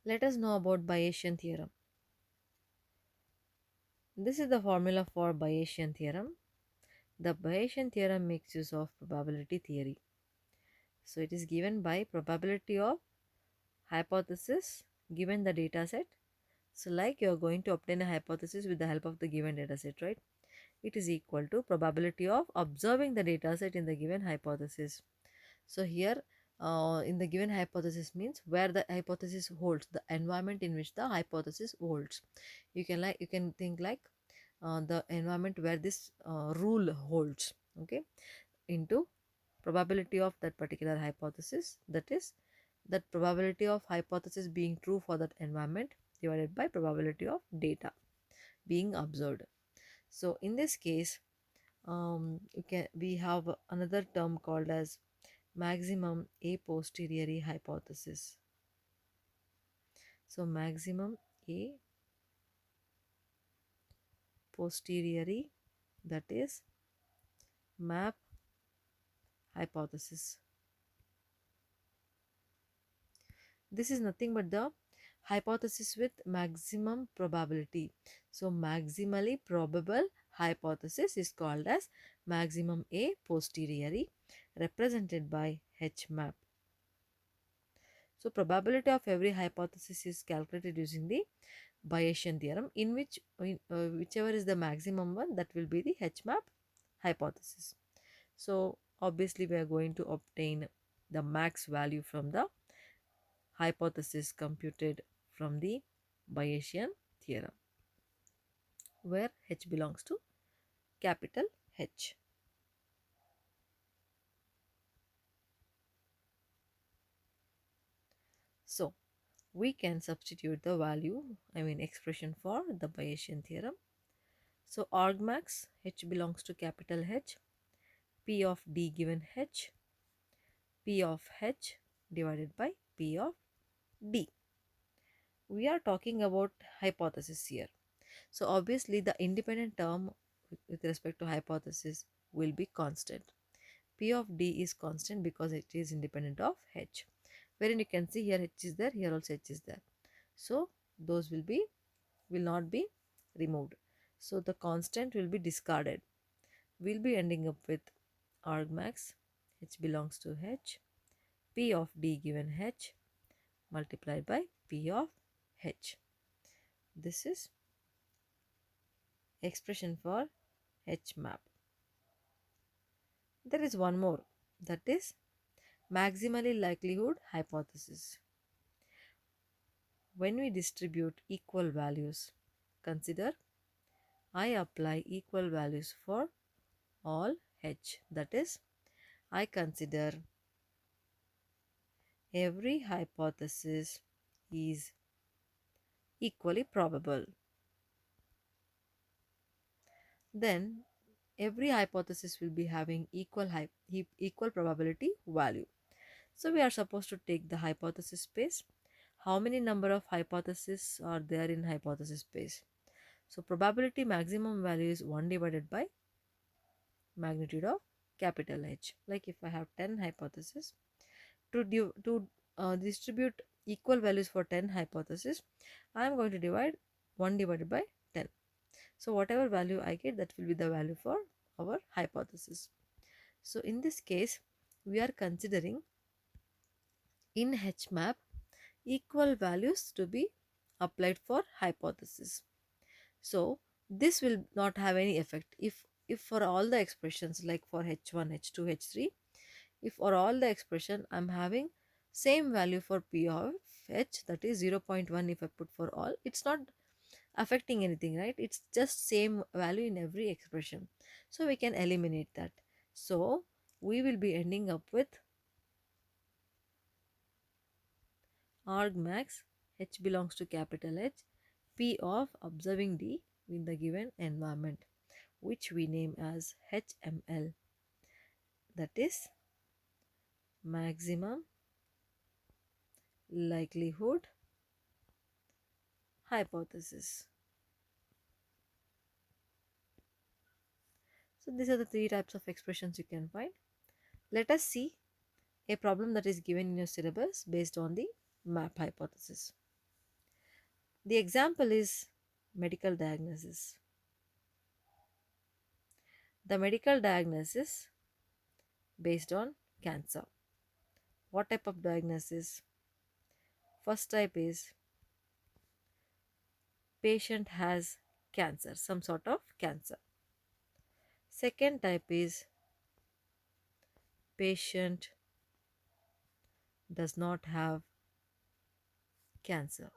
Let us know about Bayesian theorem. This is the formula for Bayesian theorem. The Bayesian theorem makes use of probability theory. So it is given by probability of hypothesis given the data set. So like you are going to obtain a hypothesis with the help of the given data set, right? It is equal to probability of observing the data set in the given hypothesis. So here in the given hypothesis means where the hypothesis holds, the environment in which the hypothesis holds. You can think like the environment where this rule holds, okay, into probability of that particular hypothesis, that is that probability of hypothesis being true for that environment divided by probability of data being observed. So in this case, we have another term called as maximum a posteriori hypothesis. So maximum a posteriori, that is map hypothesis. This is nothing but the hypothesis with maximum probability. So maximally probable hypothesis is called as maximum a posteriori, represented by H map. So probability of every hypothesis is calculated using the Bayesian theorem, in which whichever is the maximum one, that will be the H map hypothesis. So obviously we are going to obtain the max value from the hypothesis computed from the Bayesian theorem, where H belongs to capital H. So we can substitute the value, expression for the Bayesian theorem. So argmax H belongs to capital H, P of D given H, P of H divided by P of D. We are talking about hypothesis here. So obviously the independent term with respect to hypothesis will be constant. P of D is constant because it is independent of H. Wherein you can see here H is there, here also H is there. So those will not be removed. So the constant will be discarded. We'll be ending up with argmax H belongs to H, P of D given H multiplied by P of H. This is expression for H map. There is one more, that is maximally likelihood hypothesis. When we distribute equal values, consider I apply equal values for all H. That is, I consider every hypothesis is equally probable. Then every hypothesis will be having equal probability value. So we are supposed to take the hypothesis space. How many number of hypotheses are there in hypothesis space? So probability maximum value is 1 divided by magnitude of capital H. Like if I have 10 hypotheses, to distribute equal values for 10 hypotheses, I am going to divide 1 divided by 10. So whatever value I get, that will be the value for our hypothesis. So in this case, we are considering in HMAP equal values to be applied for hypothesis. So this will not have any effect if for all the expressions, like for H1, H2, H3, if for all the expression I'm having same value for P of H, that is 0.1, if I put for all, it's not affecting anything, right? It's just same value in every expression. So we can eliminate that. So we will be ending up with argmax H belongs to capital H, P of observing D in the given environment, which we name as HML, that is maximum likelihood hypothesis. So these are the three types of expressions you can find. Let us see a problem that is given in your syllabus based on the map hypothesis. The example is medical diagnosis. The medical diagnosis based on cancer. What type of diagnosis? First type is patient has cancer, some sort of cancer. Second type is patient does not have cancer.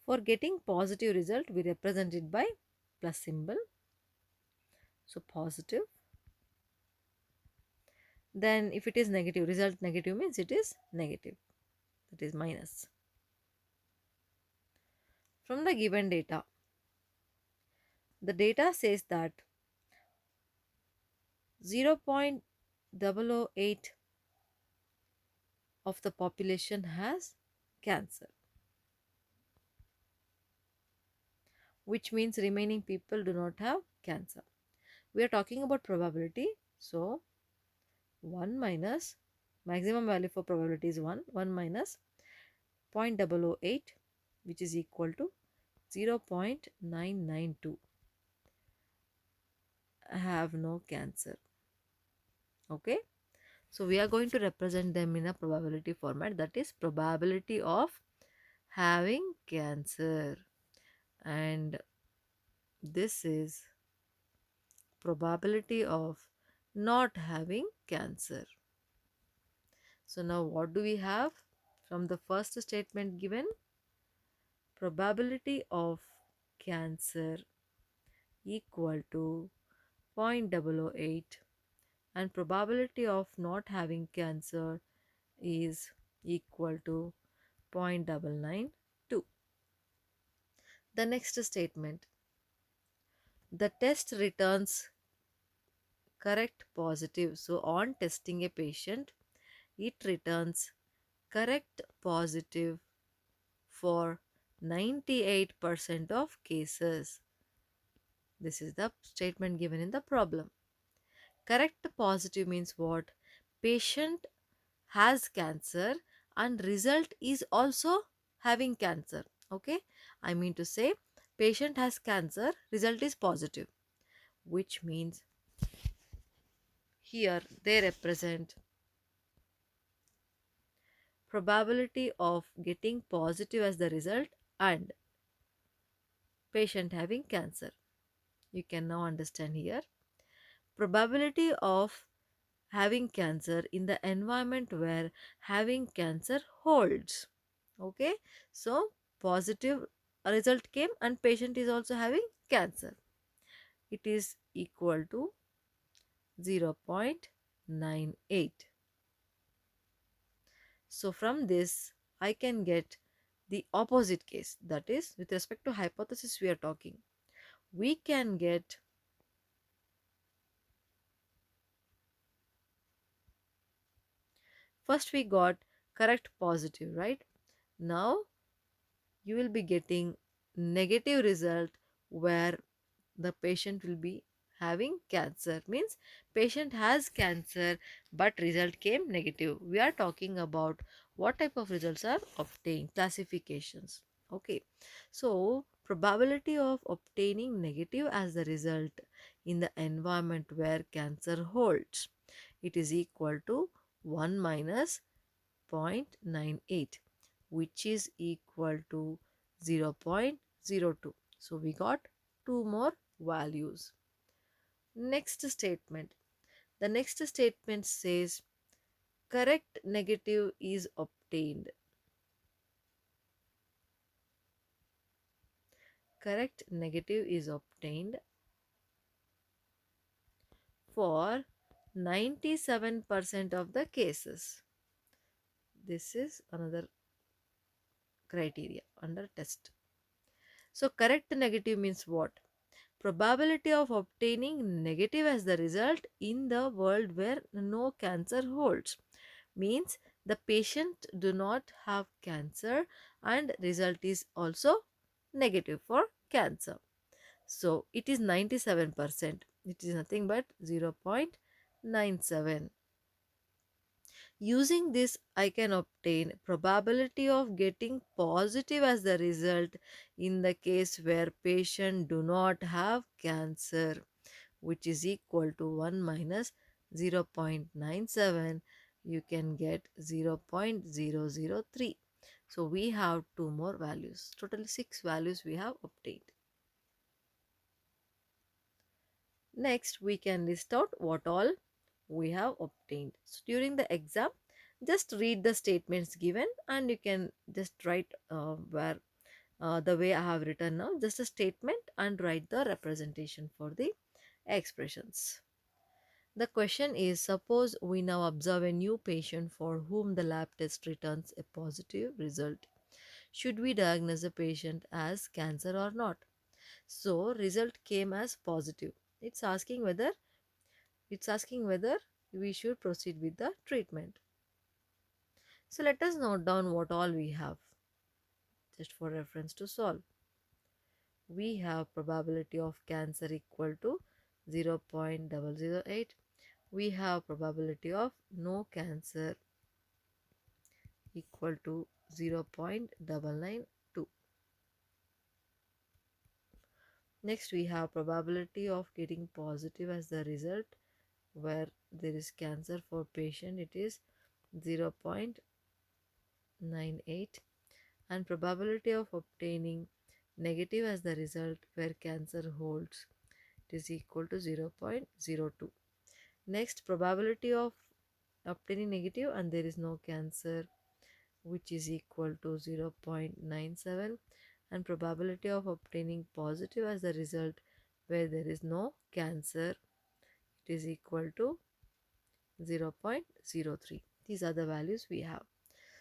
For getting positive result, we represent it by plus symbol. So positive. Then if it is negative, result negative means it is negative. That is minus. From the given data, the data says that 0.008 of the population has cancer, which means remaining people do not have cancer. We are talking about probability, so 1 minus maximum value for probability is 1, 1 minus 0.008, which is equal to 0.992 have no cancer. Okay, so we are going to represent them in a probability format, that is probability of having cancer, and this is probability of not having cancer. So now what do we have from the first statement given? Probability of cancer equal to 0.008 and probability of not having cancer is equal to 0.992. The next statement, the test returns correct positive. So on testing a patient, it returns correct positive for 98% of cases. This is the statement given in the problem. Correct positive means what? Patient has cancer and result is also having cancer. Okay, I mean to say patient has cancer, result is positive, which means here they represent probability of getting positive as the result and patient having cancer. You can now understand here. Probability of having cancer in the environment where having cancer holds. Okay, so positive result came and patient is also having cancer. It is equal to 0.98. So from this I can get the opposite case, that is with respect to hypothesis we are talking. We can get first we got correct positive, right? Now you will be getting negative result where the patient will be having cancer, means patient has cancer but result came negative. We are talking about what type of results are obtained, classifications. Okay, so probability of obtaining negative as the result in the environment where cancer holds, it is equal to 1 minus 0.98, which is equal to 0.02. So we got two more values. Next statement. The next statement says correct negative is obtained. Correct negative is obtained for 97% of the cases. This is another criteria under test. So correct negative means what? Probability of obtaining negative as the result in the world where no cancer holds, means the patient do not have cancer and result is also negative for cancer. So it is 97%. It is nothing but 0.97. Using this, I can obtain probability of getting positive as the result in the case where patient do not have cancer, which is equal to 1 minus 0.97. You can get 0.003. So we have two more values. Total 6 values we have obtained. Next, we can list out what all we have obtained. So during the exam, just read the statements given and you can just write where the way I have written now, just a statement and write the representation for the expressions. The question is, suppose we now observe a new patient for whom the lab test returns a positive result. Should we diagnose the patient as cancer or not? So result came as positive. It's asking whether it's asking whether we should proceed with the treatment. So let us note down what all we have just for reference to solve. We have probability of cancer equal to 0.008. We have probability of no cancer equal to 0.992. Next we have probability of getting positive as the result where there is cancer for patient, it is 0.98, and probability of obtaining negative as the result where cancer holds, it is equal to 0.02. Next, probability of obtaining negative and there is no cancer, which is equal to 0.97, and probability of obtaining positive as the result where there is no cancer, it is equal to 0.03. These are the values we have.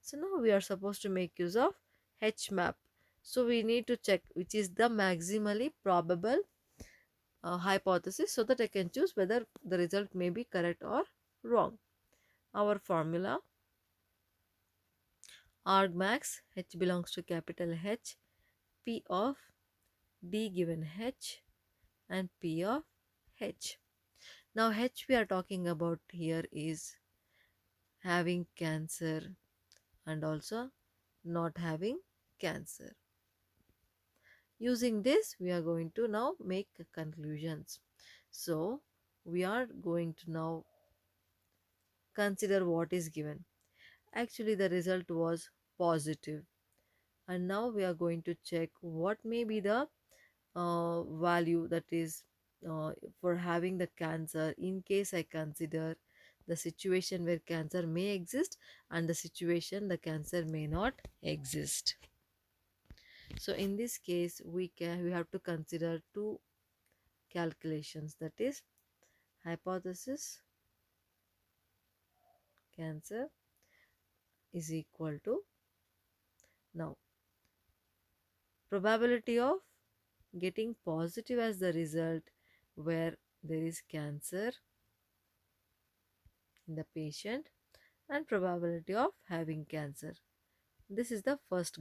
So now we are supposed to make use of H map. So we need to check which is the maximally probable hypothesis so that I can choose whether the result may be correct or wrong. Our formula, argmax, H belongs to capital H, P of D given H and P of H. Now H we are talking about here is having cancer and also not having cancer. Using this, we are going to now make conclusions. So, we are going to now consider what is given. Actually, the result was positive, and now we are going to check what may be the value that is for having the cancer in case I consider the situation where cancer may exist and the situation the cancer may not exist. So in this case we have to consider two calculations, that is hypothesis cancer is equal to now probability of getting positive as the result where there is cancer in the patient and probability of having cancer. This is the first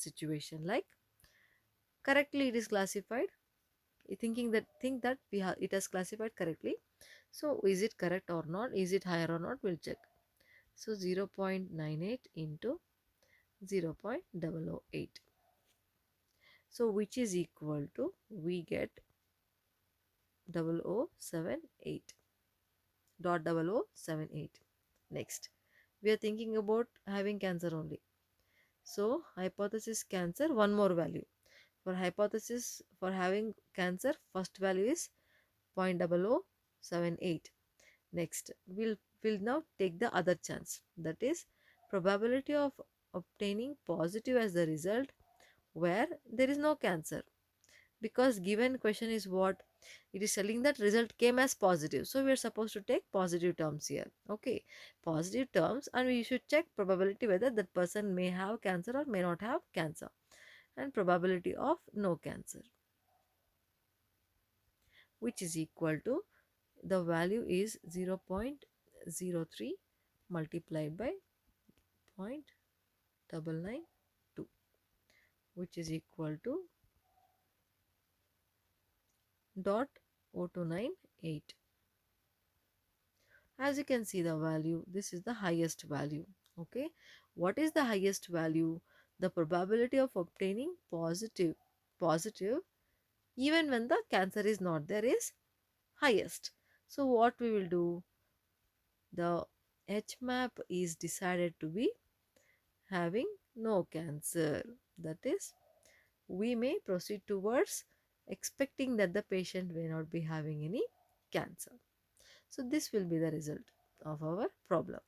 situation, like correctly it is classified, think that it has classified correctly. So is it correct or not, is it higher or not, we'll check. So 0.98 into 0.008, so which is equal to, we get 0078 dot 0078. Next, we are thinking about having cancer only. So hypothesis cancer, one more value. For hypothesis for having cancer, first value is 0.0078. Next, we'll now take the other chance, that is probability of obtaining positive as the result where there is no cancer, because given question is what it is telling, that result came as positive, so we are supposed to take positive terms here. Okay, positive terms, and we should check probability whether that person may have cancer or may not have cancer, and probability of no cancer, which is equal to, the value is 0.03 multiplied by 0.992, which is equal to dot 0.0298. As you can see the value, this is the highest value. Okay, what is the highest value? The probability of obtaining positive even when the cancer is not there is highest. So what we will do, the H map is decided to be having no cancer. That is, we may proceed towards expecting that the patient may not be having any cancer. So this will be the result of our problem.